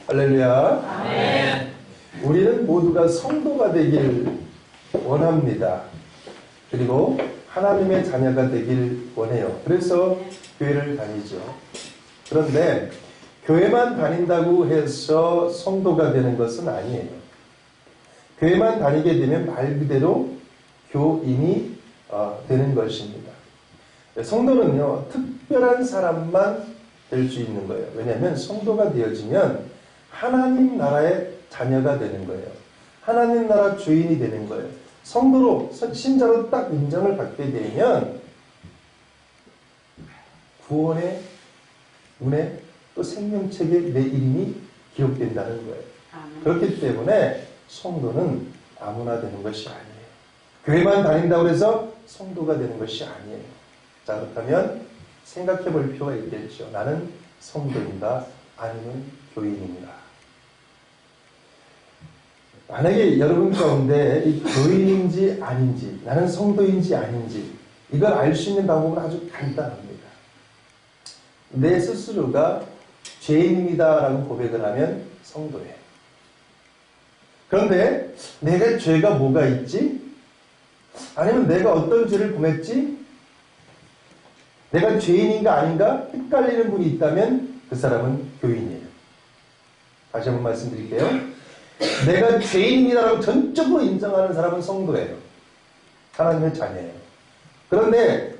할렐루야. 아멘. 우리는 모두가 성도가 되길 원합니다. 그리고 하나님의 자녀가 되길 원해요. 그래서 교회를 다니죠. 그런데 교회만 다닌다고 해서 성도가 되는 것은 아니에요. 교회만 다니게 되면 말 그대로 교인이 되는 것입니다. 성도는요, 특별한 사람만 될 수 있는 거예요. 왜냐하면 성도가 되어지면 하나님 나라의 자녀가 되는 거예요. 하나님 나라 주인이 되는 거예요. 성도로, 신자로 딱 인정을 받게 되면 구원의 문에 또 생명책에 내 이름이 기록된다는 거예요. 그렇기 때문에 성도는 아무나 되는 것이 아니에요. 교회만 다닌다고 해서 성도가 되는 것이 아니에요. 자, 그렇다면 생각해 볼 필요가 있겠죠. 나는 성도인가 아니면 교인인가. 만약에 여러분 가운데 이 교인인지 아닌지, 나는 성도인지 아닌지 이걸 알 수 있는 방법은 아주 간단합니다. 내 스스로가 죄인입니다라고 고백을 하면 성도예요. 그런데 내가 죄가 뭐가 있지? 아니면 내가 어떤 죄를 범했지? 내가 죄인인가 아닌가 헷갈리는 분이 있다면 그 사람은 교인이에요. 다시 한번 말씀드릴게요. 내가 죄인이라고 전적으로 인정하는 사람은 성도예요. 하나님의 자녀예요. 그런데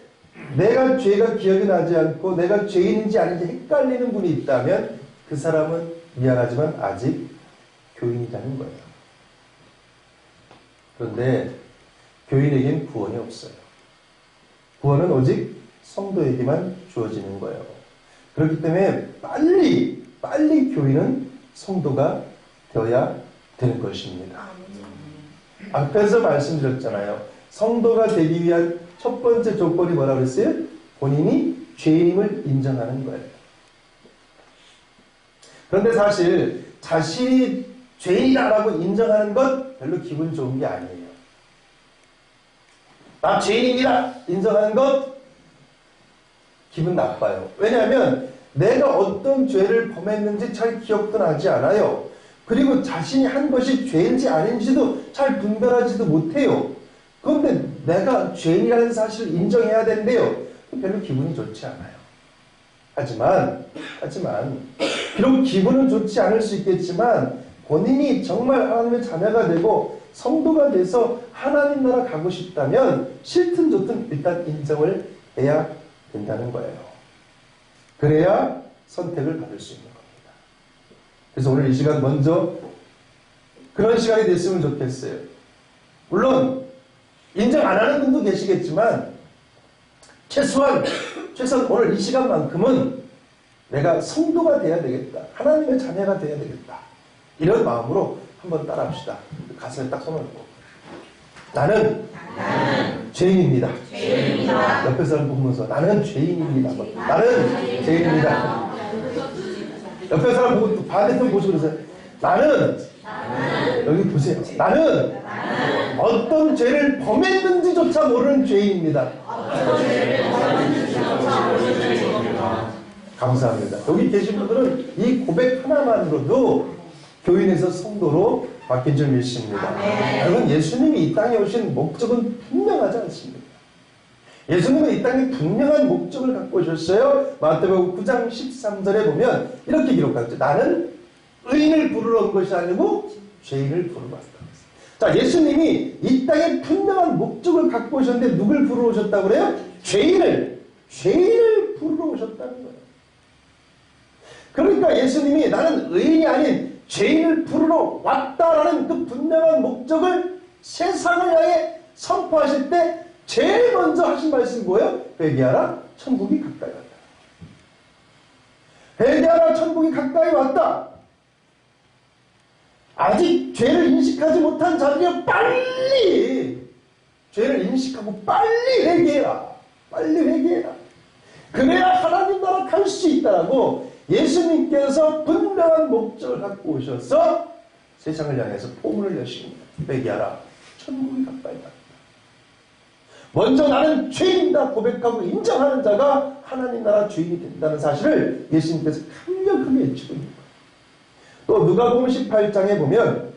내가 죄가 기억이 나지 않고 내가 죄인인지 아닌지 헷갈리는 분이 있다면 그 사람은 미안하지만 아직 교인이라는 거예요. 그런데 교인에겐 구원이 없어요. 구원은 오직 성도에게만 주어지는 거예요. 그렇기 때문에 빨리 교인은 성도가 되어야 되는 것입니다. 앞에서 말씀드렸잖아요. 성도가 되기 위한 첫 번째 조건이 뭐라고 그랬어요? 본인이 죄인임을 인정하는 거예요. 그런데 사실 자신이 죄인이라고 인정하는 것 별로 기분 좋은 게 아니에요. 나 죄인입니다 인정하는 것 기분 나빠요. 왜냐하면 내가 어떤 죄를 범했는지 잘 기억도 나지 않아요. 그리고 자신이 한 것이 죄인지 아닌지도 잘 분별하지도 못해요. 그런데 내가 죄인이라는 사실을 인정해야 되는데요. 별로 기분이 좋지 않아요. 하지만 비록 기분은 좋지 않을 수 있겠지만 본인이 정말 하나님의 자녀가 되고 성도가 돼서 하나님 나라 가고 싶다면 싫든 좋든 일단 인정을 해야 된다는 거예요. 그래야 선택을 받을 수 있는 겁니다. 그래서 오늘 이 시간 먼저 그런 시간이 됐으면 좋겠어요. 물론 인정 안 하는 분도 계시겠지만 최소한 오늘 이 시간만큼은 내가 성도가 돼야 되겠다. 하나님의 자녀가 돼야 되겠다. 이런 마음으로 한번 따라합시다. 가슴에 딱 손을 얹고 나는 죄인입니다. 옆에 사람 보면서 나는 죄인입니다. 나는 죄인입니다. 옆에 사람 보고 반대편 보시고 그러세요. 나는 여기 보세요. 나는 어떤 죄를 범했는지조차 모르는 죄인입니다. 감사합니다. 여기 계신 분들은 이 고백 하나만으로도 교인에서 성도로 바뀐 줄 믿습니다. 여러분, 예수님이 이 땅에 오신 목적은 분명하지 않습니다. 예수님은 이 땅에 분명한 목적을 갖고 오셨어요. 마태복음 9장 13절에 보면 이렇게 기록하죠. 나는 의인을 부르러 온 것이 아니고 죄인을 부르러 왔다. 자, 예수님이 이 땅에 분명한 목적을 갖고 오셨는데 누굴 부르러 오셨다고 그래요? 죄인을 부르러 오셨다는 거예요. 그러니까 예수님이 나는 의인이 아닌 죄인을 부르러 왔다라는 그 분명한 목적을 세상을 향해 선포하실 때 제일 먼저 하신 말씀이 뭐예요? 회개하라, 천국이 가까이 왔다. 회개하라, 천국이 가까이 왔다. 아직 죄를 인식하지 못한 자들이 빨리 죄를 인식하고 빨리 회개해라. 빨리 회개해라. 그래야 하나님 나라 갈 수 있다라고 예수님께서 분명한 목적을 갖고 오셔서 세상을 향해서 포문을 여십니다. 회개하라. 천국이 가까이 왔다. 먼저 나는 죄인이다 고백하고 인정하는 자가 하나님 나라 주인이 된다는 사실을 예수님께서 강력하게 외치고 있는 거예요. 또 누가복음 18장에 보면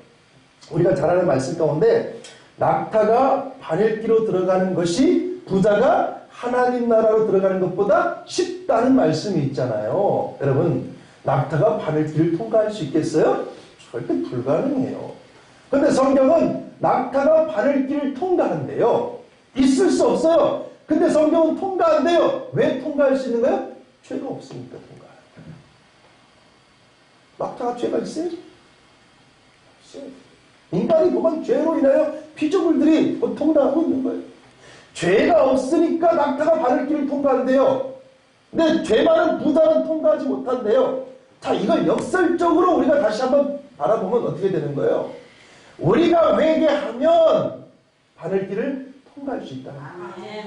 우리가 잘 아는 말씀 가운데 낙타가 바늘기로 들어가는 것이 부자가 하나님 나라로 들어가는 것보다 쉽다는 말씀이 있잖아요. 여러분, 낙타가 바늘길을 통과할 수 있겠어요? 절대 불가능해요. 그런데 성경은 낙타가 바늘길을 통과한대요. 있을 수 없어요. 근데 성경은 통과한대요. 왜 통과할 수 있는 거예요? 죄가 없으니까 통과해요. 낙타가 죄가 있어요? 없어요. 인간이 보면 죄로 인하여 피조물들이 통과하고 있는 거예요. 죄가 없으니까 낙타가 바늘길을 통과한대요. 근데 죄 많은 부자는 통과하지 못한대요. 자, 이걸 역설적으로 우리가 다시 한번 바라보면 어떻게 되는 거예요? 우리가 회개하면 바늘길을 통과할 수 있다는 거예요.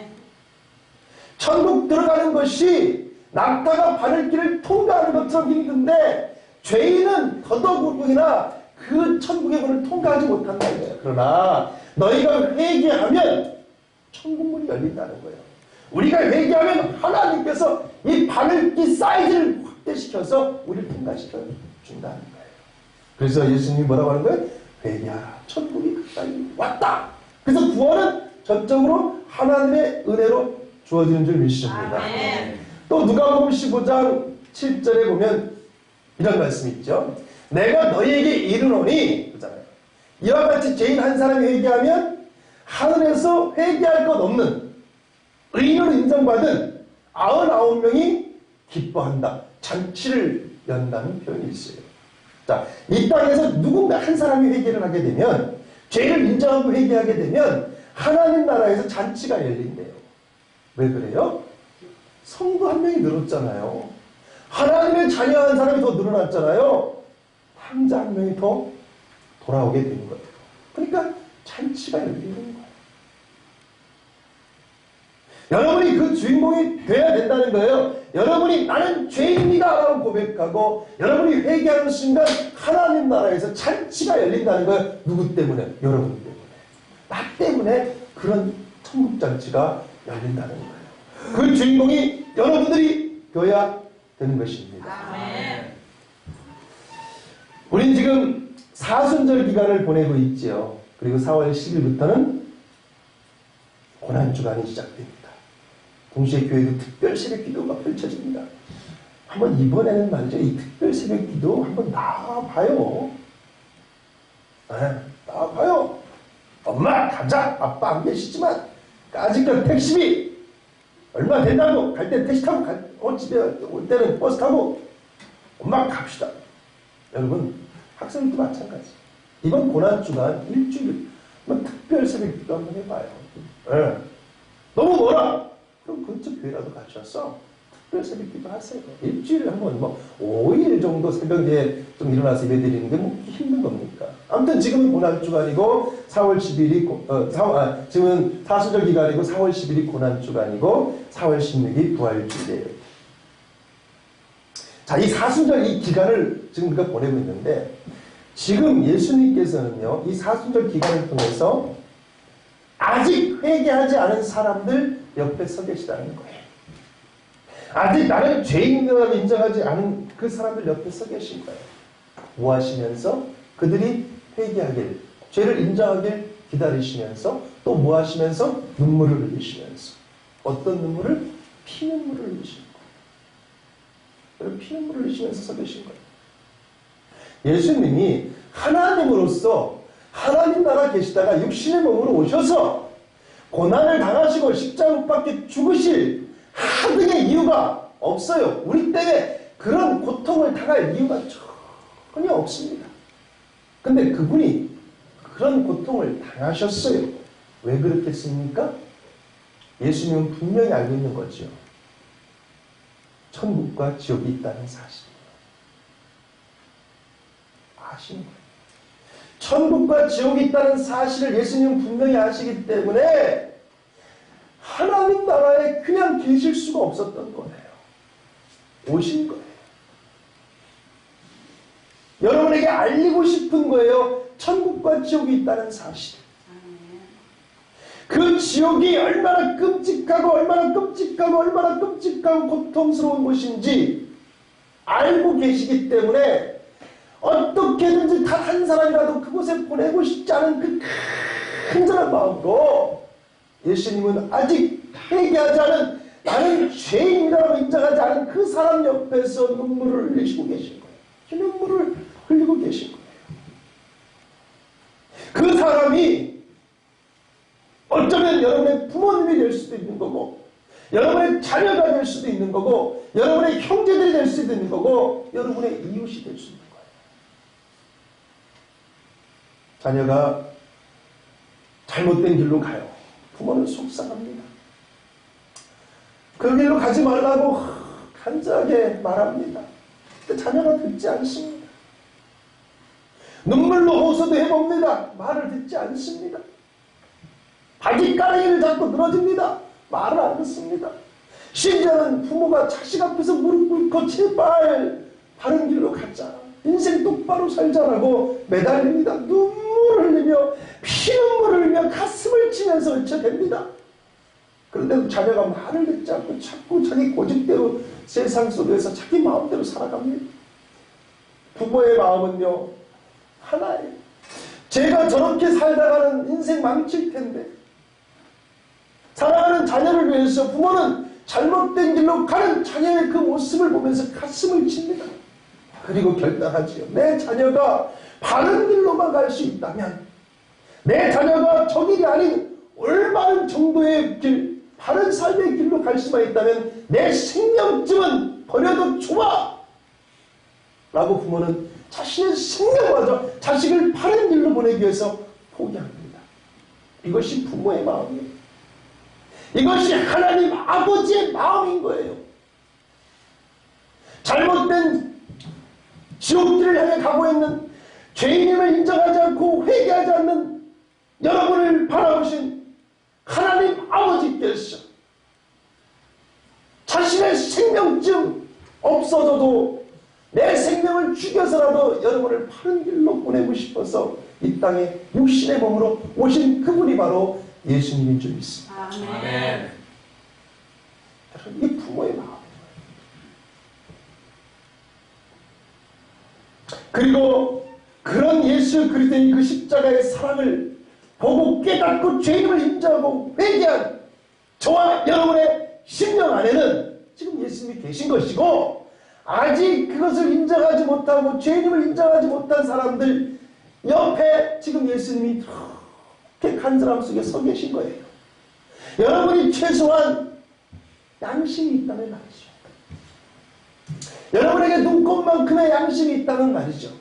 천국 들어가는 것이 낙타가 바늘길을 통과하는 것처럼 힘든데 죄인은 더더욱이나 그 천국의 문을 통과하지 못한다는 거예요. 그러나 너희가 회개하면 천국문이 열린다는 거예요. 우리가 회개하면 하나님께서 이 바늘길 사이즈를 확대시켜서 우리를 통과시켜 준다는 거예요. 그래서 예수님이 뭐라고 하는 거예요? 회개하라. 천국이 가까이 왔다. 그래서 구원은 전적으로 하나님의 은혜로 주어지는 줄 믿으십니다. 또 누가복음 15장 7절에 보면 이런 말씀이 있죠. 내가 너희에게 이르노니 그러잖아요. 이와 같이 죄인 한 사람이 회개하면 하늘에서 회개할 것 없는 의인으로 인정받은 99명이 기뻐한다. 잔치를 연다는 표현이 있어요. 자, 이 땅에서 누군가 한 사람이 회개를 하게 되면 죄를 인정하고 회개하게 되면 하나님 나라에서 잔치가 열린대요. 왜 그래요? 성도 한 명이 늘었잖아요. 하나님의 자녀한 사람이 더 늘어났잖아요. 탕자 한 명이 더 돌아오게 되는 거예요. 그러니까 잔치가 열리는 거예요. 여러분이 그 주인공이 돼야 된다는 거예요. 여러분이 나는 죄인이다 라고 고백하고 여러분이 회개하는 순간 하나님 나라에서 잔치가 열린다는 거예요. 누구 때문에? 여러분 때문에. 나 때문에 그런 천국잔치가 열린다는 거예요. 그 주인공이 여러분들이 되어야 되는 것입니다. 아멘. 우린 지금 사순절 기간을 보내고 있지요. 그리고 4월 10일부터는 고난주간이 시작됩니다. 동시에 교회도 특별 새벽 기도가 펼쳐집니다. 한번 이번에는 말이죠. 이 특별 새벽 기도 한번 나와봐요. 네, 나와봐요. 엄마 가자. 아빠 안 계시지만 까짓것 택시비 얼마 된다고 갈 때 택시 타고 집에 올 때는 버스 타고 엄마 갑시다. 여러분 학생들도 마찬가지. 이번 고난주간 일주일 특별 새벽 기도 한번 해봐요. 네. 너무 멀어. 그럼 근처 교회라도 가셔서 특별 새벽 기도 하세요. 일주일에 한번 5일 정도 새벽에 좀 일어나서 예배 드리는 게 뭐 힘든 겁니까? 아무튼 지금은 고난주간이고 4월 10일이 지금은 사순절 기간이고 4월 10일이 고난주간이고 4월 16일이 부활주일이에요. 자, 이 사순절 이 기간을 지금 우리가 보내고 있는데 지금 예수님께서는요, 이 사순절 기간을 통해서 아직 회개하지 않은 사람들 옆에 서 계시다는 거예요. 아직 나는 죄인이라고 인정하지 않은 그 사람들 옆에 서 계신 거예요. 뭐 하시면서 그들이 회개하길, 죄를 인정하길 기다리시면서 또 뭐 하시면서 눈물을 흘리시면서 어떤 눈물을? 피눈물을 흘리시는 거예요. 피눈물을 흘리시면서 서 계신 거예요. 예수님이 하나님으로서 하나님 나라 계시다가 육신의 몸으로 오셔서 고난을 당하시고 십자가 못 박혀 죽으실 하등의 이유가 없어요. 우리 때문에 그런 고통을 당할 이유가 전혀 없습니다. 근데 그분이 그런 고통을 당하셨어요. 왜 그렇겠습니까? 예수님은 분명히 알고 있는 거죠. 천국과 지옥이 있다는 사실. 아시는 거예요. 천국과 지옥이 있다는 사실을 예수님은 분명히 아시기 때문에 하나님 나라에 그냥 계실 수가 없었던 거예요. 오신 거예요. 여러분에게 알리고 싶은 거예요. 천국과 지옥이 있다는 사실. 그 지옥이 얼마나 끔찍하고 얼마나 끔찍하고 얼마나 끔찍하고 고통스러운 곳인지 알고 계시기 때문에 어떻게 단 한 사람이라도 그곳에 보내고 싶지 않은 그 간절한 마음으로 예수님은 아직 회개하지 않은 나는 죄인이라고 인정하지 않은 그 사람 옆에서 눈물을 흘리시고 계신 거예요. 눈물을 흘리고 계신 거예요. 그 사람이 어쩌면 여러분의 부모님이 될 수도 있는 거고, 여러분의 자녀가 될 수도 있는 거고, 여러분의 형제들이 될 수도 있는 거고, 여러분의 이웃이 될 수 있는 거예요. 자녀가 잘못된 길로 가요. 부모는 속상합니다. 그 길로 가지 말라고 간절하게 말합니다. 근데 자녀가 듣지 않습니다. 눈물로 호소도 해봅니다. 말을 듣지 않습니다. 바지가랑이를 잡고 늘어집니다. 말을 안 듣습니다. 심지어는 부모가 자식 앞에서 무릎 꿇고 제발 바른 길로 가자, 인생 똑바로 살자라고 매달립니다. 눈물을 흘리며 피눈물을 흘리며 가슴을 치면서 외쳐댑니다. 그런데도 자녀가 말을 듣지 않고 자꾸 자기 고집대로 세상 속에서 자기 마음대로 살아갑니다. 부모의 마음은요 하나예요. 제가 저렇게 살다가는 인생 망칠 텐데, 사랑하는 자녀를 위해서 부모는 잘못된 길로 가는 자녀의 그 모습을 보면서 가슴을 칩니다. 그리고 결단하지요. 내 자녀가 바른 길로만 갈 수 있다면, 내 자녀가 저 길이 아닌 올바른 정도의 길, 바른 삶의 길로 갈 수만 있다면 내 생명쯤은 버려도 좋아! 라고 부모는 자신의 생명마저 자식을 바른 길로 보내기 위해서 포기합니다. 이것이 부모의 마음이에요. 이것이 하나님 아버지의 마음인 거예요. 잘못된 지옥길을 향해 가고 있는 죄인임을 인정하지 않고 회개하지 않는 여러분을 바라보신 하나님 아버지께서 자신의 생명쯤 없어져도 내 생명을 죽여서라도 여러분을 바른 길로 보내고 싶어서 이 땅에 육신의 몸으로 오신 그분이 바로 예수님인 줄 믿습니다. 아멘. 이 부모의 마음이에요. 그리고 그런 예수 그리스도의 그 십자가의 사랑을 보고 깨닫고 죄인임을 인정하고 회개한 저와 여러분의 심령 안에는 지금 예수님이 계신 것이고, 아직 그것을 인정하지 못하고 죄인임을 인정하지 못한 사람들 옆에 지금 예수님이 그렇게 간절함 속에 서 계신 거예요. 여러분이 최소한 양심이 있다는 말이죠. 여러분에게 눈곱만큼의 양심이 있다는 말이죠.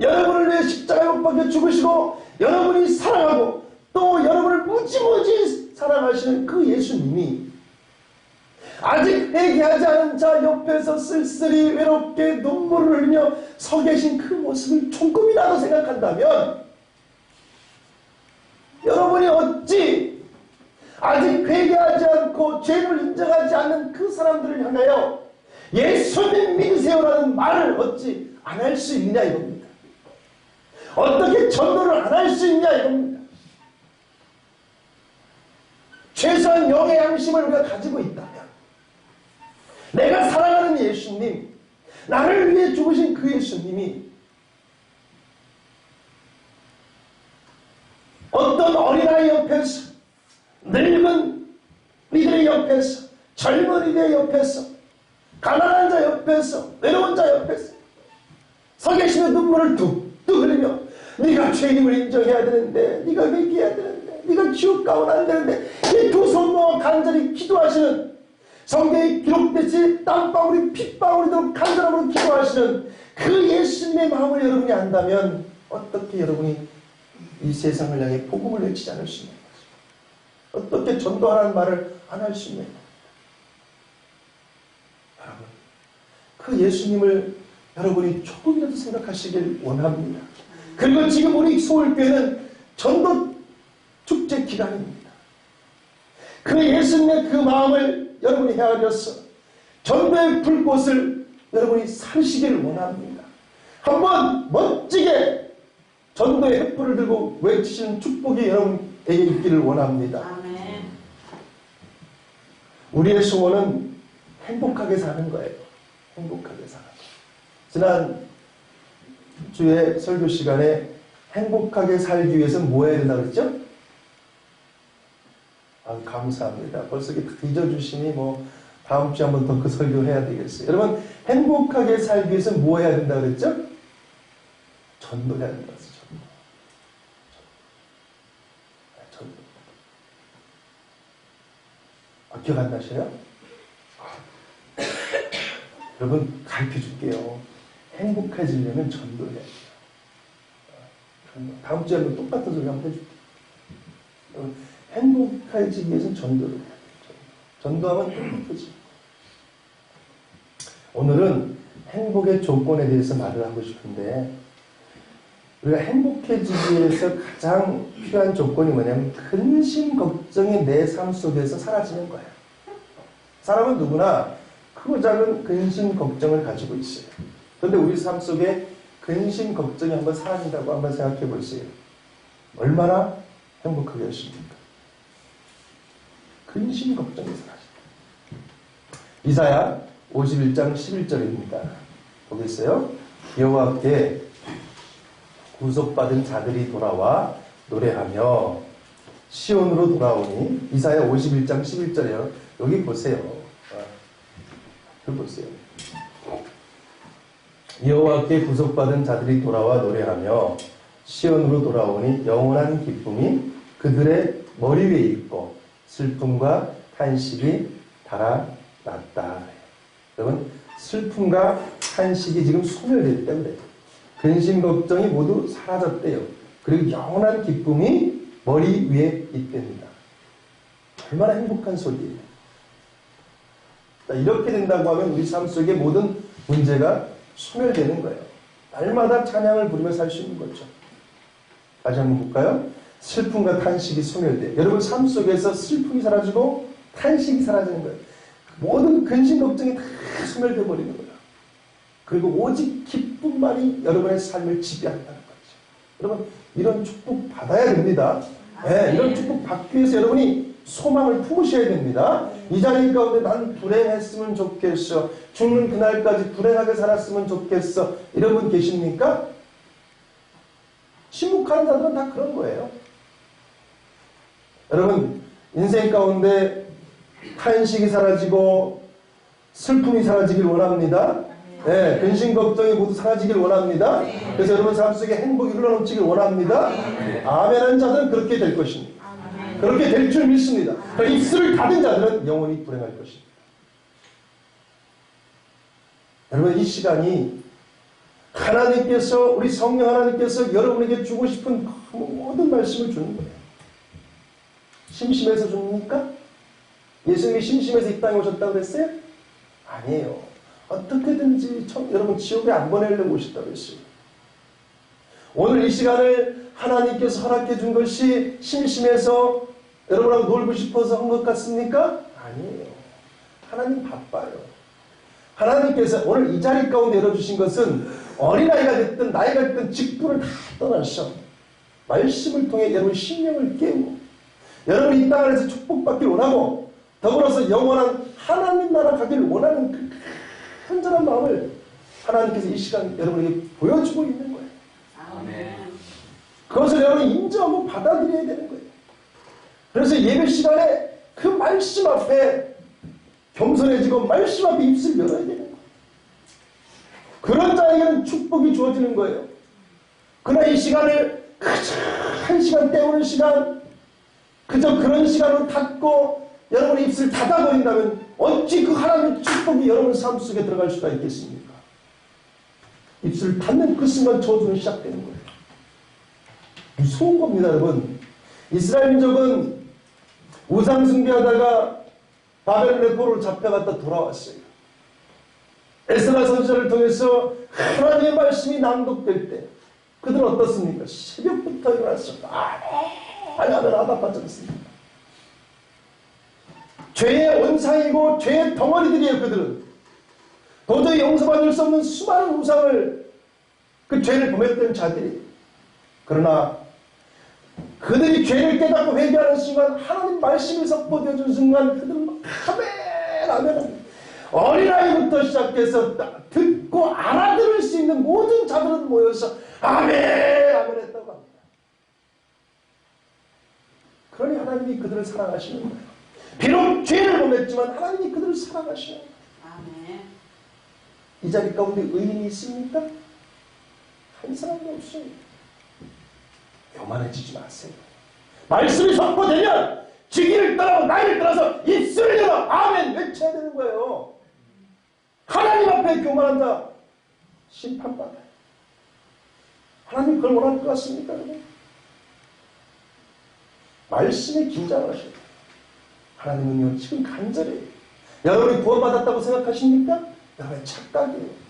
여러분을 위해 십자가에 못 박혀 죽으시고 여러분이 사랑하고 또 여러분을 무지무지 사랑하시는 그 예수님이 아직 회개하지 않은 자 옆에서 쓸쓸히 외롭게 눈물을 흘리며 서 계신 그 모습을 조금이라도 생각한다면, 여러분이 어찌 아직 회개하지 않고 죄를 인정하지 않는 그 사람들을 향하여 예수님 믿으세요라는 말을 어찌 안 할 수 있느냐 이겁니다. 어떻게 전도를 안 할 수 있냐 이겁니다. 최소한 영의 양심을 우리가 가지고 있다면, 내가 사랑하는 예수님, 나를 위해 죽으신 그 예수님이 어떤 어린아이 옆에서, 늙은 이들의 옆에서, 젊은 이들의 옆에서, 가난한 자 옆에서, 외로운 자 옆에서 서 계시는 눈물을 뚝뚝 흘리며 네가 죄인임을 인정해야 되는데, 네가 회개해야 되는데, 네가 지옥 가면 안 되는데, 이 두 손 모아 간절히 기도하시는, 성경에 기록되지 땀방울이 핏방울이도록 간절함으로 기도하시는 그 예수님의 마음을 여러분이 안다면 어떻게 여러분이 이 세상을 향해 복음을 외치지 않을 수 있는 것입니까? 어떻게 전도하라는 말을 안 할 수 있는 겁니까? 여러분, 그 예수님을 여러분이 조금이라도 생각하시길 원합니다. 그리고 지금 우리 서울교회는 전도 축제 기간입니다. 그 예수님의 그 마음을 여러분이 헤아려서 전도의 불꽃을 여러분이 사시기를 원합니다. 한번 멋지게 전도의 횃불을 들고 외치시는 축복이 여러분에게 있기를 원합니다. 아멘. 우리의 소원은 행복하게 사는 거예요. 행복하게 사는 거예요. 지난 주의 설교 시간에 행복하게 살기 위해서는 뭐 해야 된다고 그랬죠? 아, 감사합니다. 벌써 이렇게 잊어주시니 뭐 다음 주에 한번 더 그 설교 해야 되겠어요. 여러분, 행복하게 살기 위해서는 뭐 해야 된다고 그랬죠? 전도해야 된다고 했어요. 전도. 아, 기억 안 나셔요? 여러분, 가르쳐 줄게요. 행복해지려면 전도해야 돼요. 다음 주에 한번 똑같은 소리 한번 해줄게요. 행복해지기 위해서는 전도를 해야 돼요. 전도하면 행복해지. 오늘은 행복의 조건에 대해서 말을 하고 싶은데, 우리가 행복해지기 위해서 가장 필요한 조건이 뭐냐면 근심, 걱정이 내 삶 속에서 사라지는 거예요. 사람은 누구나 크고 작은 근심, 걱정을 가지고 있어요. 그런데 우리 삶 속에 근심, 걱정이 한번 사라진다고 한번 생각해 보세요. 얼마나 행복하게 하십니까? 근심, 걱정이 사라진다. 이사야 51장 11절입니다. 보겠어요? 여호와께 구속받은 자들이 돌아와 노래하며 시온으로 돌아오니. 이사야 51장 11절이에요. 여기 보세요. 여기 보세요. 여호와께 구속받은 자들이 돌아와 노래하며 시온으로 돌아오니 영원한 기쁨이 그들의 머리 위에 있고 슬픔과 탄식이 달아났다. 여러분, 슬픔과 탄식이 지금 소멸됐기 때문에 근심 걱정이 모두 사라졌대요. 그리고 영원한 기쁨이 머리 위에 있답니다. 얼마나 행복한 소리예요. 이렇게 된다고 하면 우리 삶 속의 모든 문제가 소멸되는 거예요. 날마다 찬양을 부르며 살 수 있는 거죠. 다시 한번 볼까요? 슬픔과 탄식이 소멸돼요. 여러분 삶 속에서 슬픔이 사라지고 탄식이 사라지는 거예요. 모든 근심 걱정이 다 소멸되어 버리는 거예요. 그리고 오직 기쁨만이 여러분의 삶을 지배한다는 거죠. 여러분, 이런 축복 받아야 됩니다. 네, 이런 축복 받기 위해서 여러분이 소망을 품으셔야 됩니다. 이 자리 가운데 난 불행했으면 좋겠어. 죽는 그날까지 불행하게 살았으면 좋겠어. 이런 분 계십니까? 침묵하는 자들은 다 그런 거예요. 여러분, 인생 가운데 탄식이 사라지고 슬픔이 사라지길 원합니다. 네, 근심 걱정이 모두 사라지길 원합니다. 그래서 여러분 삶 속에 행복이 흘러넘치길 원합니다. 아멘 하는 자들은 그렇게 될 것입니다. 그렇게 될 줄 믿습니다. 입술을 닫은 자들은 영원히 불행할 것입니다. 여러분, 이 시간이 하나님께서, 우리 성령 하나님께서 여러분에게 주고 싶은 모든 말씀을 주는 거예요. 심심해서 줍니까? 예수님이 심심해서 이 땅에 오셨다고 그랬어요? 아니에요. 어떻게든지 여러분 지옥에 안 보내려고 오셨다고 했어요. 오늘 이 시간을 하나님께서 허락해 준 것이 심심해서 여러분하고 놀고 싶어서 한 것 같습니까? 아니에요. 하나님 바빠요. 하나님께서 오늘 이 자리 가운데 열어주신 것은 어린아이가 됐든 나이가 됐든 직분을 다 떠나서 말씀을 통해 여러분 심령을 깨우고 여러분 이 땅 안에서 축복받길 원하고 더불어서 영원한 하나님 나라 가기를 원하는 그 간절한 마음을 하나님께서 이 시간 여러분에게 보여주고 있는 거예요. 아멘. 그것을 여러분이 인정하고 받아들여야 되는 거예요. 그래서 예배 시간에 그 말씀 앞에 겸손해지고 말씀 앞에 입술을 열어야 되는 거예요. 그런 자에게는 축복이 주어지는 거예요. 그러나 이 시간을 그저 한 시간 때우는 시간, 그저 그런 시간으로 닫고 여러분의 입술을 닫아버린다면 어찌 그 하나님의 축복이 여러분 삶 속에 들어갈 수가 있겠습니까? 입술을 닫는 그 순간 저주는 시작되는 거예요. 무서운 겁니다, 여러분. 이스라엘 민족은 우상 숭배하다가 바벨론의 포로로 잡혀갔다 돌아왔어요. 에스라 선지자를 통해서 하나님의 말씀이 낭독될 때 그들은 어떻습니까? 새벽부터 일어나서 아멘 하다 빠졌습니다. 죄의 원상이고 죄의 덩어리들이에요. 그들은 도저히 용서받을 수 없는 수많은 우상을 그 죄를 범했던 자들이. 그러나 그들이 죄를 깨닫고 회개하는 순간 하나님 말씀이 선포되어준 순간 그들은 아멘 아멘 어린아이부터 시작해서 듣고 알아들을 수 있는 모든 자들은 모여서 아멘 아멘 했다고 합니다. 그러니 하나님이 그들을 사랑하시는 거예요. 비록 죄를 범했지만 하나님이 그들을 사랑하시는 거예요. 아멘. 이 자리 가운데 의인이 있습니까? 한 사람도 없어요. 교만해지지 마세요. 말씀이 선포되면 지기를 떠나고 나이를 떠나서 입술을 열어 아멘 외쳐야 되는 거예요. 하나님 앞에 교만한 자 심판받아요. 하나님 그걸 원할 것 같습니까? 여러분? 말씀에 긴장하셔야 돼요. 하나님은요 지금 간절해요. 여러분이 구원받았다고 생각하십니까? 여러분의 착각이에요.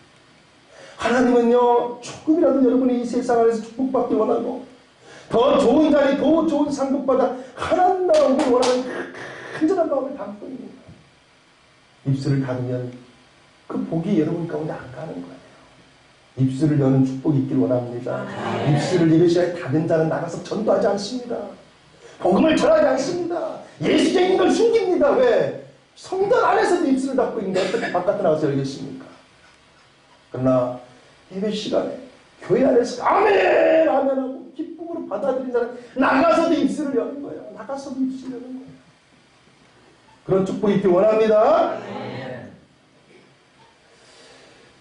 하나님은요 조금이라도 여러분이 이 세상 안에서 축복받기 원하고 더 좋은 자리, 더 좋은 상급받아 하나님 나라 오길 원하는 간절한 마음을 담고 있는 거예요. 입술을 닫으면 그 복이 여러분 가운데 안 가는 거예요. 입술을 여는 축복이 있길 원합니다. 입술을 이런 시간에 닫은 자는 나가서 전도하지 않습니다. 복음을 전하지 않습니다. 예수적인 걸 숨깁니다. 왜? 성전 안에서도 입술을 닫고 있는데 어떻게 바깥에 나가서 열겠습니까? 그러나 예배 시간에 교회 안에서 아멘 아멘 하고 기쁨으로 받아들인 자는 나가서도 입술을 여는 거예요. 나가서도 입술을 여는 거예요. 그런 축복이 있길 원합니다.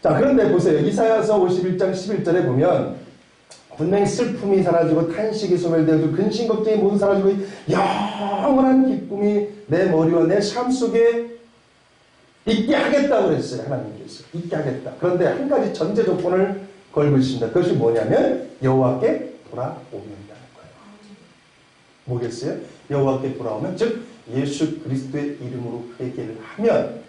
자, 그런데 보세요. 이사야서 51장 11절에 보면 분명히 슬픔이 사라지고 탄식이 소멸되고 근심 걱정이 모두 사라지고 영원한 기쁨이 내 머리와 내 삶 속에 있게 하겠다고 그랬어요. 하나님께서 있게 하겠다. 그런데 한 가지 전제 조건을 걸고 있습니다. 그것이 뭐냐면 여호와께 돌아오는다는 거예요. 뭐겠어요? 여호와께 돌아오면 즉 예수 그리스도의 이름으로 회개를 하면,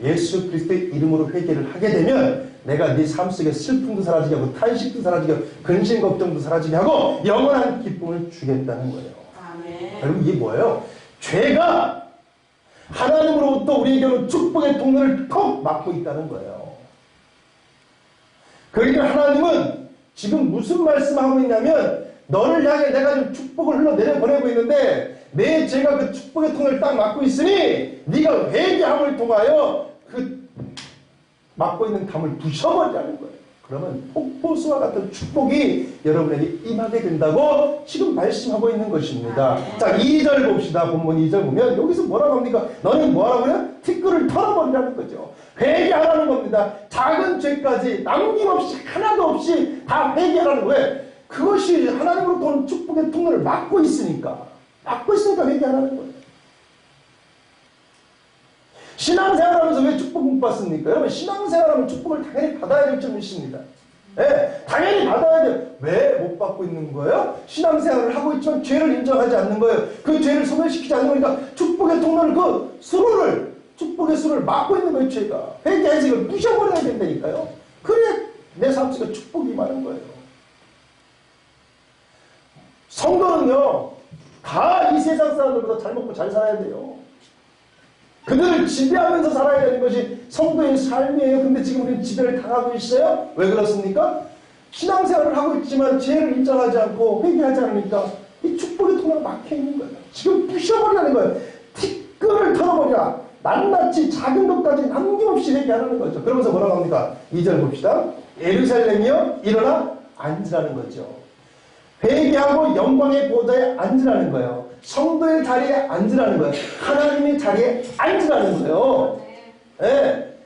예수 그리스도의 이름으로 회개를 하게 되면 내가 네 삶 속에 슬픔도 사라지게 하고 탄식도 사라지게 하고 근심 걱정도 사라지게 하고 영원한 기쁨을 주겠다는 거예요. 아멘. 여러분 이게 뭐예요? 죄가 하나님으로부터 우리에게는 축복의 통로를 턱 막고 있다는 거예요. 그러니까 하나님은 지금 무슨 말씀하고 있냐면 너를 향해 내가 지금 축복을 흘러내려 보내고 있는데 내 죄가 그 축복의 통로를 딱 막고 있으니 네가 회개함을 통하여 그 막고 있는 담을 부셔버리라는 거예요. 그러면 폭포수와 같은 축복이 여러분에게 임하게 된다고 지금 말씀하고 있는 것입니다. 자, 2절 봅시다. 본문 2절 보면 여기서 뭐라고 합니까? 너는 뭐라고 해요? 티끌을 털어버리라는 거죠. 회개하라는 겁니다. 작은 죄까지 남김없이 하나도 없이 다 회개하라는 거예요. 그것이 하나님으로부터 온 축복의 통로를 막고 있으니까 회개하라는 거예요. 신앙생활하면서 왜 축복 못 받습니까? 여러분 신앙생활하면 축복을 당연히 받아야 될 줄 믿습니다. 네, 당연히 받아야 돼요. 왜 못 받고 있는 거예요? 신앙생활을 하고 있지만 죄를 인정하지 않는 거예요. 그 죄를 소멸시키지 않는 거니까 축복의 통로를 축복의 수를 막고 있는 거예요. 죄가 회개해서 이걸 부셔버려야 된다니까요. 그래 내 삶 속에 축복이 많은 거예요. 성도는요 다 이 세상 사람들보다 잘 먹고 잘 살아야 돼요. 그들을 지배하면서 살아야 되는 것이 성도의 삶이에요. 근데 지금 우리는 지배를 당하고 있어요. 왜 그렇습니까? 신앙생활을 하고 있지만 죄를 인정하지 않고 회개하지 않으니까 이 축복의 통로가 막혀 있는 거예요. 지금 부셔버리라는 거예요. 티끌을 털어버리라. 낱낱이 작은 것까지 남김없이 회개하라는 거죠. 그러면서 뭐라고 합니까? 2절 봅시다. 예루살렘이여 일어나 앉으라는 거죠. 회개하고 영광의 보좌에 앉으라는 거예요. 성도의 자리에 앉으라는 거예요. 하나님의 자리에 앉으라는 거예요. 네.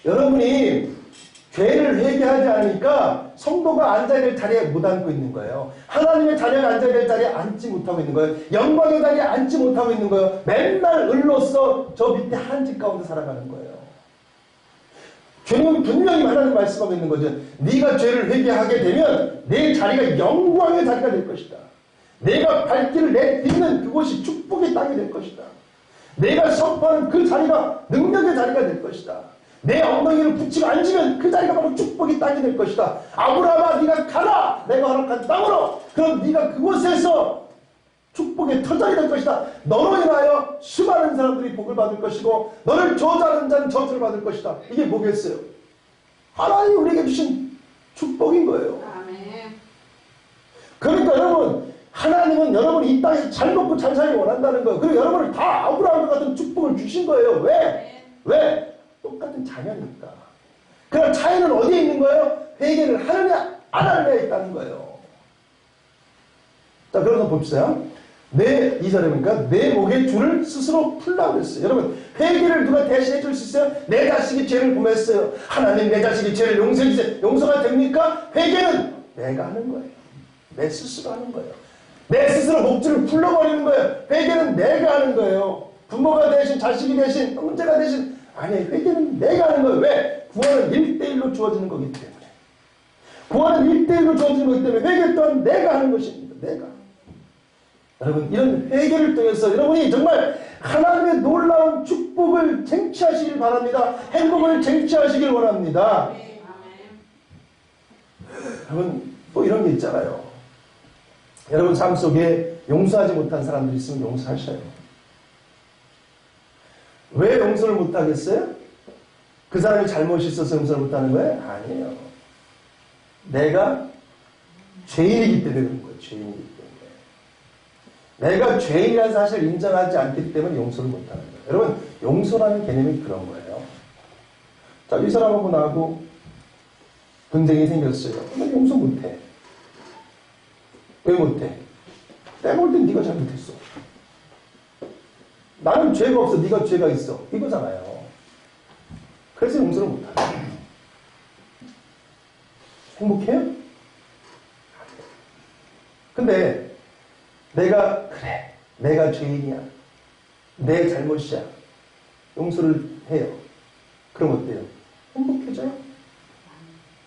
여러분이 죄를 회개하지 않으니까 성도가 앉아야 될 자리에 못 앉고 있는 거예요. 하나님의 자리에 앉아야 될 자리에 앉지 못하고 있는 거예요. 영광의 자리에 앉지 못하고 있는 거예요. 맨날 을로서 저 밑에 한 집 가운데 살아가는 거예요. 주님은 분명히 하나님 말씀하고 있는 거죠. 네가 죄를 회개하게 되면 내 자리가 영광의 자리가 될 것이다. 내가 발길을 내딛는 그곳이 축복의 땅이 될 것이다. 내가 선포하는 그 자리가 능력의 자리가 될 것이다. 내 엉덩이를 붙이고 앉으면 그 자리가 바로 축복의 땅이 될 것이다. 아브라함아 네가 가라. 내가 허락한 땅으로. 그럼 네가 그곳에서 축복의 터전이 될 것이다. 너로 인하여 수많은 사람들이 복을 받을 것이고 너를 저주하는 자는 저주를 받을 것이다. 이게 뭐겠어요? 하나님이 우리에게 주신 축복인 거예요. 아멘. 그러니까 여러분 하나님은 여러분이 이 땅에 잘 먹고 잘 살기 원한다는 거예요. 그리고 여러분을 다 아브라함과 같은 축복을 주신 거예요. 왜? 왜? 똑같은 자녀니까. 그럼 차이는 어디에 있는 거예요? 회개를 하느냐 안 하느냐에 있다는 거예요. 자, 그래서 봅시다. 내 2절에 보니까 내 목에 줄을 스스로 풀라고 그랬어요. 여러분, 회개를 누가 대신해 줄 수 있어요? 내 자식이 죄를 범했어요. 하나님 내 자식이 죄를 용서해 주세요. 용서가 됩니까? 회개는 내가 하는 거예요. 내 스스로 하는 거예요. 내 스스로 목줄을 풀러버리는 거예요. 회개는 내가 하는 거예요. 부모가 대신, 자식이 대신, 형제가 대신. 아니, 회개는 내가 하는 거예요. 왜? 구원은 1대1로 주어지는 거기 때문에. 구원은 1대1로 주어지는 거기 때문에 회개 또한 내가 하는 것입니다. 내가. 여러분, 이런 회개를 통해서 여러분이 정말 하나님의 놀라운 축복을 쟁취하시길 바랍니다. 행복을 쟁취하시길 원합니다. 여러분, 또 이런 게 있잖아요. 여러분 삶 속에 용서하지 못한 사람들이 있으면 용서하셔요. 왜 용서를 못하겠어요? 그 사람이 잘못이 있어서 용서를 못하는 거예요? 아니에요. 내가 죄인이기 때문에 그런 거예요. 죄인이기 때문에. 내가 죄인이라는 사실을 인정하지 않기 때문에 용서를 못하는 거예요. 여러분, 용서라는 개념이 그런 거예요. 자, 이 사람하고 나하고 분쟁이 생겼어요. 나 용서 못해. 왜 못해? 내가 볼 땐 네가 잘못했어. 나는 죄가 없어. 네가 죄가 있어. 이거잖아요. 그래서 용서를 못하는 거예요. 행복해요? 근데 내가 그래. 내가 죄인이야. 내 잘못이야. 용서를 해요. 그럼 어때요? 행복해져요?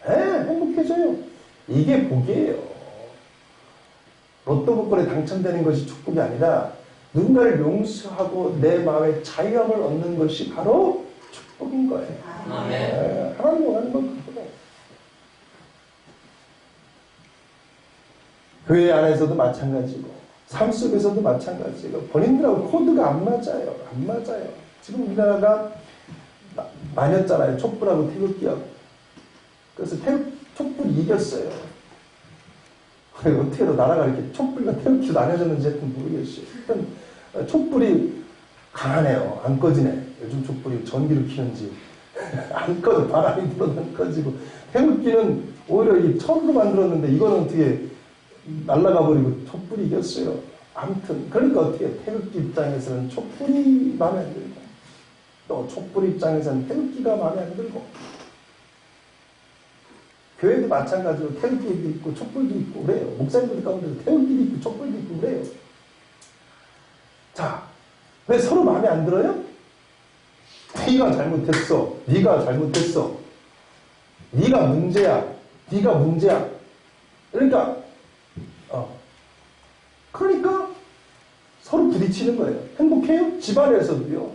네, 행복해져요. 이게 복이에요. 로또 복권에 당첨되는 것이 축복이 아니라 누군가를 용서하고 내 마음에 자유함을 얻는 것이 바로 축복인 거예요. 네, 하나님 원하는 건 그거예요. 교회 안에서도 마찬가지고 삶 속에서도 마찬가지고 본인들하고 코드가 안 맞아요. 안 맞아요. 지금 우리나라가 나뉘었잖아요. 촛불하고 태극기하고. 그래서 촛불이 이겼어요. 어떻게 나라가 이렇게 촛불과 태극기로 나뉘어졌는지 하여튼 모르겠어요. 일단 촛불이 강하네요. 안 꺼지네. 요즘 촛불이 전기로 켜는지 안 꺼져. 바람이 불어도 안 꺼지고. 태극기는 오히려 이 철로 만들었는데 이거는 어떻게 날아가 버리고 촛불이 이겼어요. 아무튼 그러니까 어떻게 태극기 입장에서는 촛불이 마음에 안 들고 또 촛불 입장에서는 태극기가 마음에 안 들고 교회도 마찬가지로 태극기도 있고 촛불도 있고 그래요. 목사님들 가운데도 태극기도 있고 촛불도 있고 그래요. 자, 왜 서로 마음에 안 들어요? 네가 잘못했어. 네가 잘못했어. 네가 문제야. 네가 문제야. 그러니까 서로 부딪히는 거예요. 행복해요? 집안에서도요.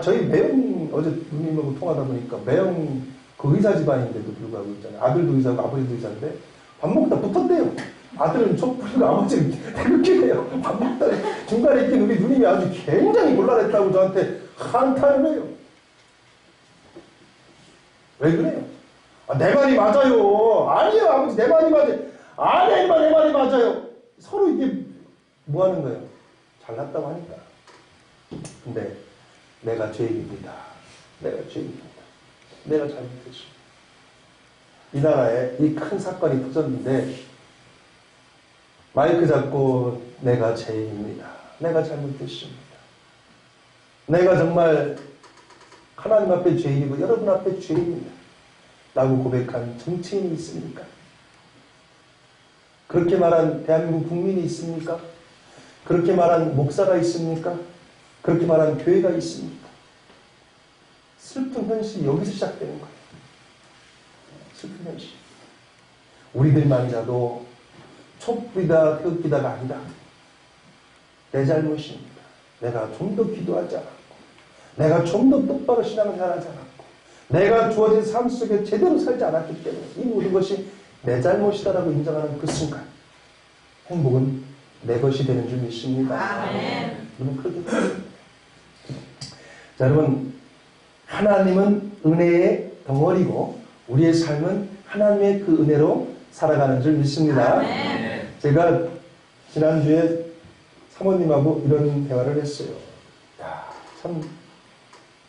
저희 매형 어제 누님하고 통하다 보니까 매형 그 의사 집안인데도 불구하고 있잖아요. 아들도 의사고 아버지도 의사인데 밥 먹다 붙었대요. 아들은 촛불이고 아버지는 태극기래요. 밥 먹다 중간에 있긴 우리 누님이 아주 굉장히 곤란했다고 저한테 한탄을 해요. 왜 그래요? 내 말이 맞아요. 아니에요 아버지 내 말이 맞아요. 아니에요 내 말이 맞아요. 서로 이게 뭐 하는 거예요? 잘났다고 하니까. 근데 내가 죄인입니다. 내가 죄인입니다. 내가 잘못했습니다. 이 나라에 이 큰 사건이 터졌는데 마이크 잡고 내가 죄인입니다. 내가 잘못했습니다. 내가 정말 하나님 앞에 죄인이고 여러분 앞에 죄인입니다. 라고 고백한 정치인이 있습니까? 그렇게 말한 대한민국 국민이 있습니까? 그렇게 말한 목사가 있습니까? 그렇게 말한 교회가 있습니까? 슬픈 현실이 여기서 시작되는 거예요. 슬픈 현실. 우리들만이라도 촛불이다 태극기다가 아니라 내 잘못입니다. 내가 좀 더 기도하지 않았고 내가 좀 더 똑바로 신앙을 잘하지 않았고 내가 주어진 삶 속에 제대로 살지 않았기 때문에 이 모든 것이 내 잘못이다라고 인정하는 그 순간 행복은 내 것이 되는 줄 믿습니다. 여러분 그렇게 자, 여러분 하나님은 은혜의 덩어리고 우리의 삶은 하나님의 그 은혜로 살아가는 줄 믿습니다. 제가 지난주에 사모님하고 이런 대화를 했어요. 야, 참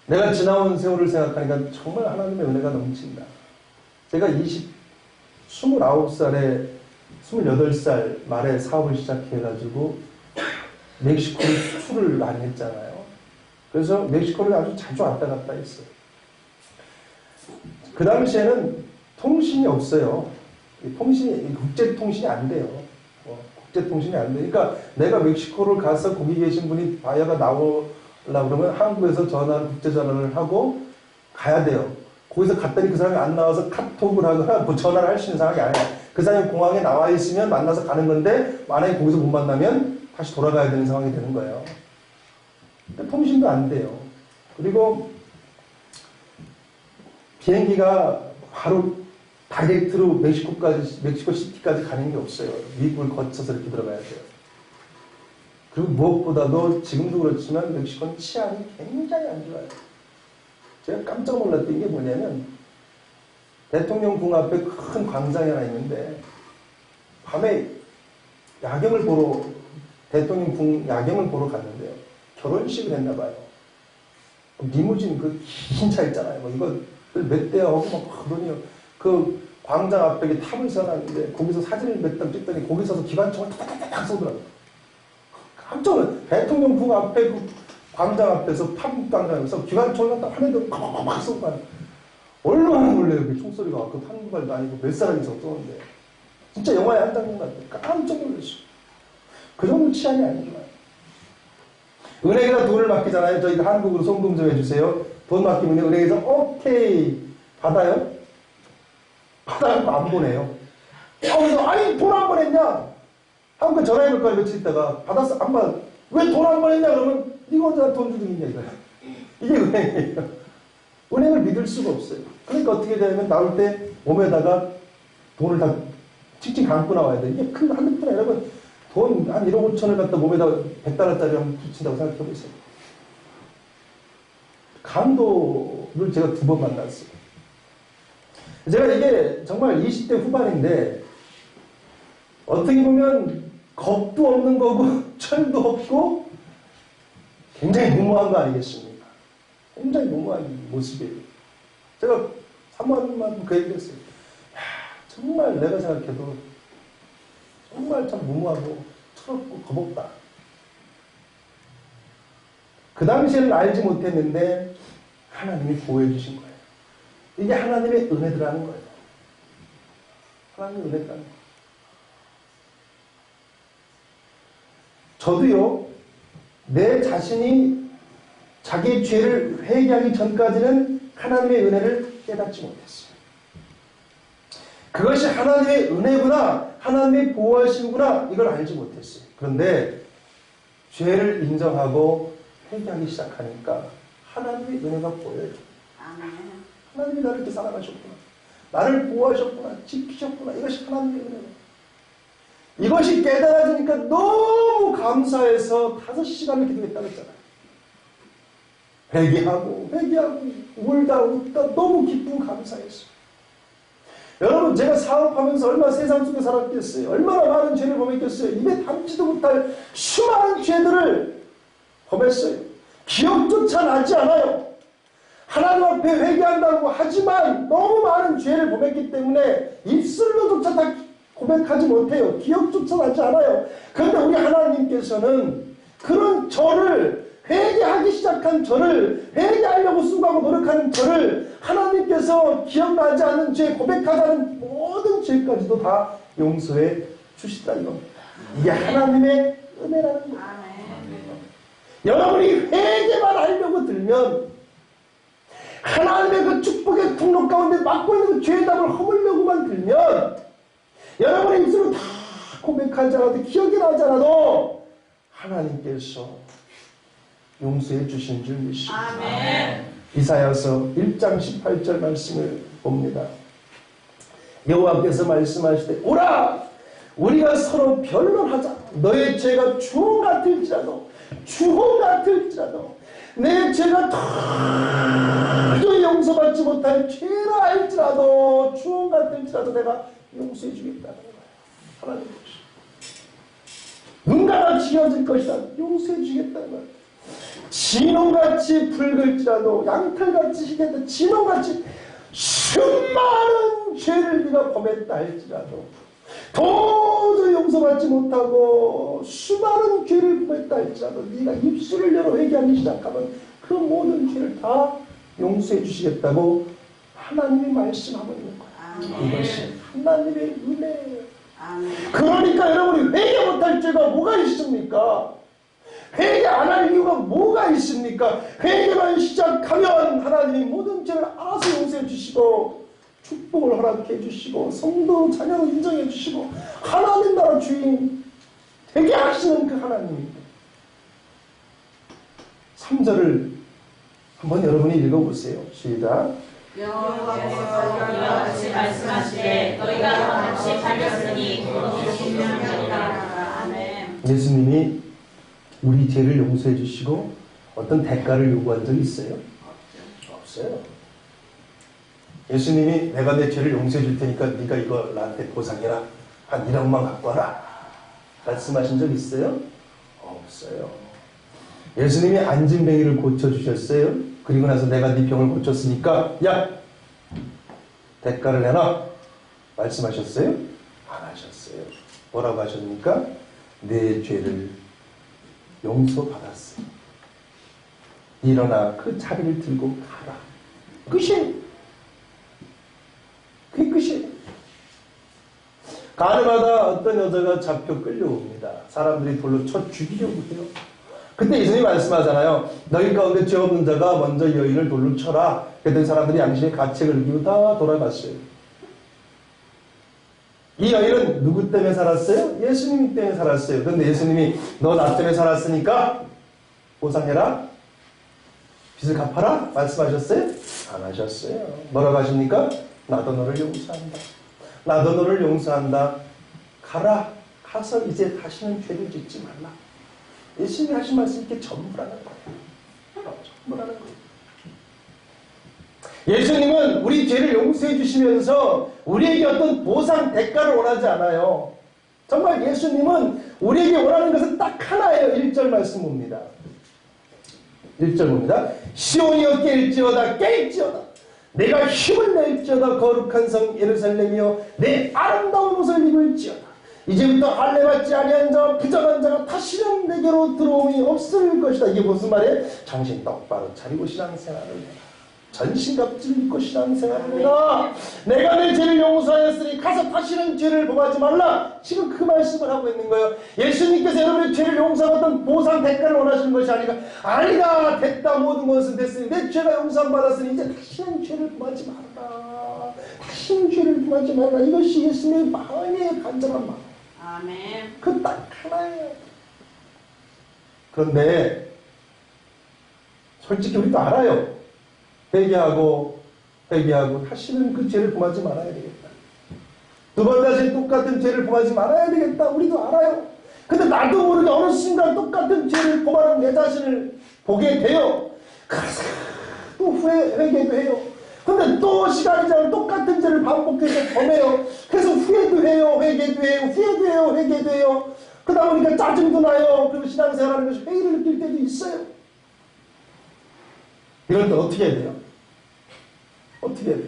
내가 지나온 세월을 생각하니까 정말 하나님의 은혜가 넘친다. 제가 29살에 28살 말에 사업을 시작해가지고 멕시코를 수출을 많이 했잖아요. 그래서 멕시코를 아주 자주 왔다 갔다 했어요. 그 당시에는 통신이 없어요. 국제통신이 안 돼요. 국제통신이 안 돼요. 그러니까 내가 멕시코를 가서 거기 계신 분이 바이어가 나오려고 그러면 한국에서 국제전화를 하고 가야 돼요. 거기서 갔더니 그 사람이 안 나와서 카톡을 하거나 뭐 전화를 할 수 있는 상황이 아니에요. 그 사람이 공항에 나와 있으면 만나서 가는 건데 만약에 거기서 못 만나면 다시 돌아가야 되는 상황이 되는 거예요. 그러니까 통신도 안 돼요. 그리고 비행기가 바로 다이렉트로 멕시코 시티까지 가는 게 없어요. 미국을 거쳐서 이렇게 들어가야 돼요. 그리고 무엇보다도 지금도 그렇지만 멕시코는 치안이 굉장히 안 좋아요. 제가 깜짝 놀랐던 게 뭐냐면 대통령 궁 앞에 큰 광장이 하나 있는데 밤에 야경을 보러 대통령 궁 야경을 보러 갔는데요. 결혼식을 했나 봐요. 리무진 그 긴 차 있잖아요. 뭐 이거 몇 대야 하고 막 그러니 그 광장 앞에 탑을 써놨는데 거기서 사진을 몇 장 찍더니 거기 서서 기관총을 탁탁탁탁 쏘더라고요. 깜짝 놀랐어요. 대통령 궁 앞에 그 광장 앞에서 팝광장에서 기관총을 딱 한 애들 막 쏘고 가요. 얼마나 놀래요. 그 총소리가 그 한두 발도 아니고 몇 사람이서 쏘는데 진짜 영화의 한 장면 같아요. 깜짝 놀랐어요. 그 정도 치안이 안 좋아요. 은행에다 돈을 맡기잖아요. 저희가 한국으로 송금 좀 해주세요. 돈 맡기면 은행에서 오케이 받아요? 받아요? 안 보내요. 아니 돈 안 보냈냐? 한번 전화해볼 거야 며칠 있다가 받았어? 안 받아. 왜 돈 안 보냈냐? 그러면 이거 언제 돈 주둥이냐 이거야. 이게 은행이에요. 은행을 믿을 수가 없어요. 그러니까 어떻게 되냐면 나올 때 몸에다가 돈을 다 칭칭 감고 나와야 돼. 이게 큰 한두 푼 아니라 돈 한 1억 5천을 갖다 몸에다 100달러짜리 한번 붙인다고 생각해보세요. 강도를 제가 2번 만났어요. 제가 이게 정말 20대 후반인데 어떻게 보면 겁도 없는 거고 철도 없고 굉장히 무모한 거 아니겠습니까? 굉장히 무모한 모습이에요. 제가 사모님한테 그 얘기를 했어요. 야, 정말 내가 생각해도 정말 참 무모하고 철없고 겁없다. 그 당시에는 알지 못했는데 하나님이 보호해 주신 거예요. 이게 하나님의 은혜더라는 거예요. 하나님의 은혜더라는 거예요. 저도요, 내 자신이 자기의 죄를 회개하기 전까지는 하나님의 은혜를 깨닫지 못했어요. 그것이 하나님의 은혜구나, 하나님의 보호하심구나, 이걸 알지 못했어요. 그런데 죄를 인정하고 회개하기 시작하니까 하나님의 은혜가 보여요. 하나님이 나를 이렇게 사랑하셨구나. 나를 보호하셨구나. 지키셨구나. 이것이 하나님의 은혜예요. 이것이 깨달아지니까 너무 감사해서 5시간을 기도했다고 했잖아요. 회개하고 울다 웃다 너무 기쁘고 감사했어요. 여러분 제가 사업하면서 얼마나 세상 속에 살았겠어요. 얼마나 많은 죄를 범했겠어요. 입에 담지도 못할 수많은 죄들을 범했어요. 기억조차 나지 않아요. 하나님 앞에 회개한다고 하지만 너무 많은 죄를 범했기 때문에 입술로조차 다 고백하지 못해요. 기억조차 나지 않아요. 그런데 우리 하나님께서는 그런 저를 회개하기 시작한 저를 회개하려고 수고하고 노력하는 저를 하나님께서 기억나지 않는 죄, 고백하지 않은 모든 죄까지도 다 용서해 주시다는 겁니다. 이게 하나님의 은혜라는 거예요. 여러분이 회개만 하려고 들면 하나님의 그 축복의 통로 가운데 막고 있는 그 죄의 답을 허물려고만 들면 여러분의 입술로 다 고백하지 않아도 기억이 나지 않아도 하나님께서 용서해 주신 줄 믿습니다. 아멘. 이사야서 1장 18절 말씀을 봅니다. 여호와께서 말씀하시되 오라 우리가 서로 변론하자. 너의 죄가 주홍 같을지라도 내 죄가 도저히 용서받지 못할 죄라 할지라도 주홍 같을지라도 내가 용서해 주겠다는 거예요. 하나님 눈가같이 휘어질 것이다. 용서해 주겠다는 거예요. 진홍같이 붉을지라도 양털같이 희겠다. 진홍같이 수많은 죄를 네가 범했다 할지라도 도저히 용서받지 못하고 수많은 죄를 범했다 할지라도 네가 입술을 열어 회개하기 시작하면 그 모든 죄를 다 용서해 주시겠다고 하나님이 말씀하고 있는 거야. 이것이 하나님의 은혜예요. 그러니까 여러분이 회개 못할 죄가 뭐가 있습니까? 회개 안 할 이유가 뭐가 있습니까? 회개만 시작하면 하나님이 모든 죄를 알아서 용서해 주시고 축복을 허락해 주시고 성도 자녀로 인정해 주시고 하나님 나라 주인 되게 하시는 그 하나님입니다. 3절을 한번 여러분이 읽어보세요. 시작. 여호와께서 이와 같이 말씀하시되 너희가 같이 살렸으니 그것이 신명이라. 아멘. 예수님이 우리 죄를 용서해 주시고 어떤 대가를 요구한 적이 있어요? 없어요. 예수님이 내가 내 죄를 용서해 줄 테니까 네가 이거 나한테 보상해라. 한 1억만 갖고 와라. 말씀하신 적 있어요? 없어요. 예수님이 안진뱅이를 고쳐주셨어요. 그리고 나서 내가 네 병을 고쳤으니까 야! 대가를 내놔. 말씀하셨어요? 안 하셨어요. 뭐라고 하셨습니까? 내 죄를 용서받았어. 일어나 그 자리를 들고 가라. 끝이에요. 그게 끝이에요. 가늠하다 어떤 여자가 잡혀 끌려옵니다. 사람들이 돌로 쳐 죽이려고 해요. 그때 예수님이 말씀하잖아요. 너희 가운데 죄 없는 자가 먼저 여인을 돌로 쳐라. 그랬더니 사람들이 양심의 가책을 느끼고 다 돌아갔어요. 이 여인은 누구 때문에 살았어요? 예수님 때문에 살았어요. 그런데 예수님이 너 나 때문에 살았으니까 보상해라. 빚을 갚아라. 말씀하셨어요? 안 하셨어요. 뭐라고 하십니까? 나도 너를 용서한다. 나도 너를 용서한다. 가라. 가서 이제 다시는 죄를 짓지 말라. 예수님이 하신 말씀이 이렇게 전부라는 거예요. 전부라는 거예요. 예수님은 우리 죄를 용서해 주시면서 우리에게 어떤 보상, 대가를 원하지 않아요. 정말 예수님은 우리에게 원하는 것은 딱 하나예요. 1절 말씀 봅니다. 1절 봅니다. 시온이여 깰지어다 깰지어다. 내가 힘을 낼지어다 거룩한 성 예루살렘이여 내 아름다운 옷을 입을지어다. 이제부터 할례받지 아니한 자와 부정한 자가 다시는 내게로 들어옴이 없을 것이다. 이게 무슨 말이에요? 정신 똑바로 차리고 신앙생활을 해라. 전신갑주를 입고 신앙생활을 해라. 내가 내 죄를 용서하였으니 가서 다시는 죄를 범하지 말라. 지금 그 말씀을 하고 있는 거예요. 예수님께서 여러분의 죄를 용서하던 보상 대가를 원하시는 것이 아니다. 됐다. 모든 것은 됐으니 내 죄가 용서받았으니 이제 다시는 죄를 범하지 말라. 다시는 죄를 범하지 말라. 이것이 예수님의 마음의 간절한 마음. 아멘. 그 딱 하나예요. 그런데 솔직히 우리도 알아요. 회개하고 다시는 그 죄를 범하지 말아야 되겠다. 두 번 다시 똑같은 죄를 범하지 말아야 되겠다. 우리도 알아요. 근데 나도 모르게 어느 순간 똑같은 죄를 범하는 내 자신을 보게 돼요. 그래서 또 회개도 해요. 근데 또 시간이 지나면 똑같은 죄를 반복해서 범해요. 그래서 후회도 해요. 회개도 해요. 후회도 해요. 회개도 해요. 그러다 보니까 짜증도 나요. 그리고 신앙생활하는 것이 회의를 느낄 때도 있어요. 이럴 때 어떻게 해야 돼요? 어떻게 해야 돼요?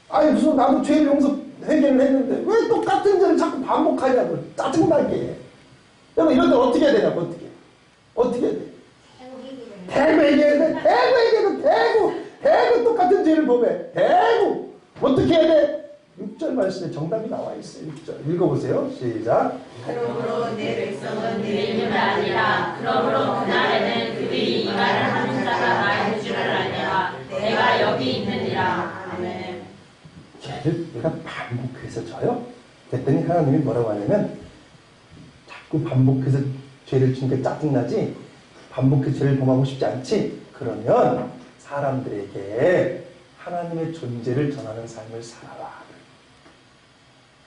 아니 무슨 나도 죄를 용서 회개를 했는데 왜 똑같은 죄를 자꾸 반복하냐고 짜증나게. 여러분 이럴 때 어떻게 해야 되냐고 어떻게 해야 돼? 대구 얘기해야 돼. 대구 얘기해도 대구 똑같은 죄를 범해. 대구 어떻게 해야 돼? 6절 말씀에 정답이 나와 있어요. 6절 읽어보세요. 시작. 그러므로 내 백성은 내 이름이 아니라 그러므로 그날에는 그들이 이 말을 하는 자가 나일 줄을 알리라. 내가 여기 있느니라. 아멘. 죄를 내가 반복해서 져요? 그랬더니 하나님이 뭐라고 하냐면 자꾸 반복해서 죄를 지니까 짜증나지? 반복해서 죄를 범하고 싶지 않지? 그러면 사람들에게 하나님의 존재를 전하는 삶을 살아라.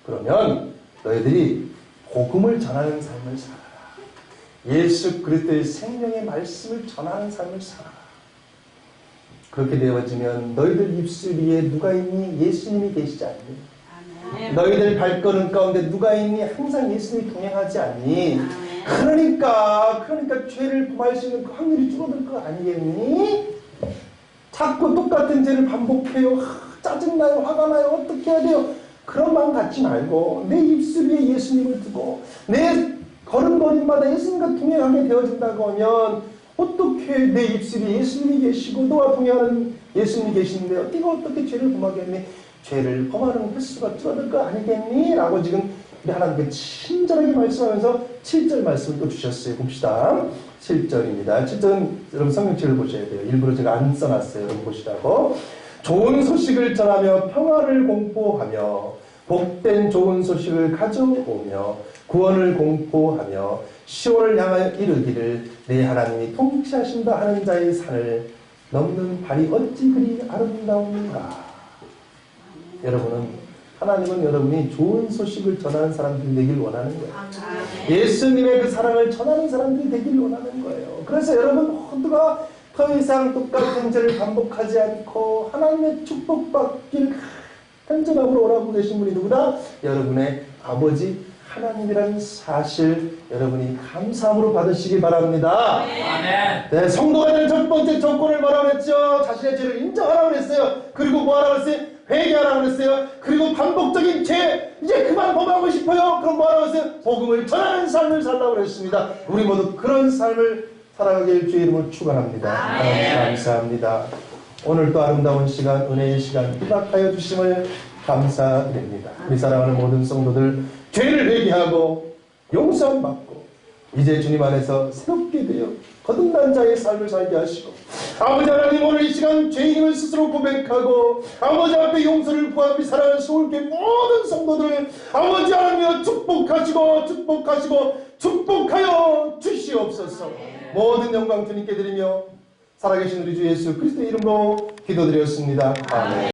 그러면 너희들이 복음을 전하는 삶을 살아라. 예수 그리스도의 생명의 말씀을 전하는 삶을 살아라. 그렇게 되어지면 너희들 입술 위에 누가 있니? 예수님이 계시지 않니? 아멘. 너희들 발걸음 가운데 누가 있니? 항상 예수님이 동행하지 않니? 그러니까 죄를 범할 수 있는 그 확률이 줄어들 거 아니겠니? 자꾸 똑같은 죄를 반복해요. 짜증나요, 화가 나요, 어떻게 해야 돼요? 그런 마음 갖지 말고 내 입술 위에 예수님을 두고 내 걸음걸이마다 예수님과 동행하게 되어진다고 하면 어떻게 내 입술 위에 예수님이 계시고 너와 동행하는 예수님이 계시는데 네가 어떻게 죄를 범하겠니? 죄를 범하는 횟수가 줄어들 거 아니겠니? 라고 지금 우리 하나님께 친절하게 말씀하면서 7절 말씀을 또 주셨어요. 봅시다. 7절입니다. 7절은 여러분 성경책을 보셔야 돼요. 일부러 제가 안 써놨어요. 여러분 보시라고. 좋은 소식을 전하며 평화를 공포하며 복된 좋은 소식을 가져오며 구원을 공포하며 시온을 향하여 이르기를 내 하나님이 통치하신다 하는 자의 산을 넘는 발이 어찌 그리 아름다운가. 여러분은 하나님은 여러분이 좋은 소식을 전하는 사람들이 되길 원하는 거예요. 예수님의 그 사랑을 전하는 사람들이 되길 원하는 거예요. 그래서 여러분 모두가 더 이상 똑같은 죄를 반복하지 않고 하나님의 축복받길 간절함으로 오라고 계신 분이 누구다? 여러분의 아버지 하나님이라는 사실 여러분이 감사함으로 받으시기 바랍니다. 네, 성도가 될 첫 번째 조건을 뭐라고 그랬죠? 자신의 죄를 인정하라고 그랬어요. 그리고 뭐라고 그랬어요? 회개하라고 그랬어요. 그리고 반복적인 죄 이제 그만 범하고 싶어요. 그럼 뭐라고 했어요? 복음을 전하는 삶을 살라고 그랬습니다. 우리 모두 그런 삶을 살아가길 주의 이름으로 축원합니다. 감사합니다. 오늘도 아름다운 시간, 은혜의 시간 허락하여 주심을 감사드립니다. 우리 사랑하는 모든 성도들 죄를 회개하고 용서함 받고 이제 주님 안에서 새롭게 되어 거듭난 자의 삶을 살게 하시고 아버지 하나님 오늘 이 시간 죄인임을 스스로 고백하고 아버지 앞에 용서를 구하며 사랑하는 서울교회 모든 성도들을 아버지 하나님이여 축복하여 주시옵소서. 모든 영광 주님께 드리며 살아계신 우리 주 예수 그리스도의 이름으로 기도드렸습니다. 아멘.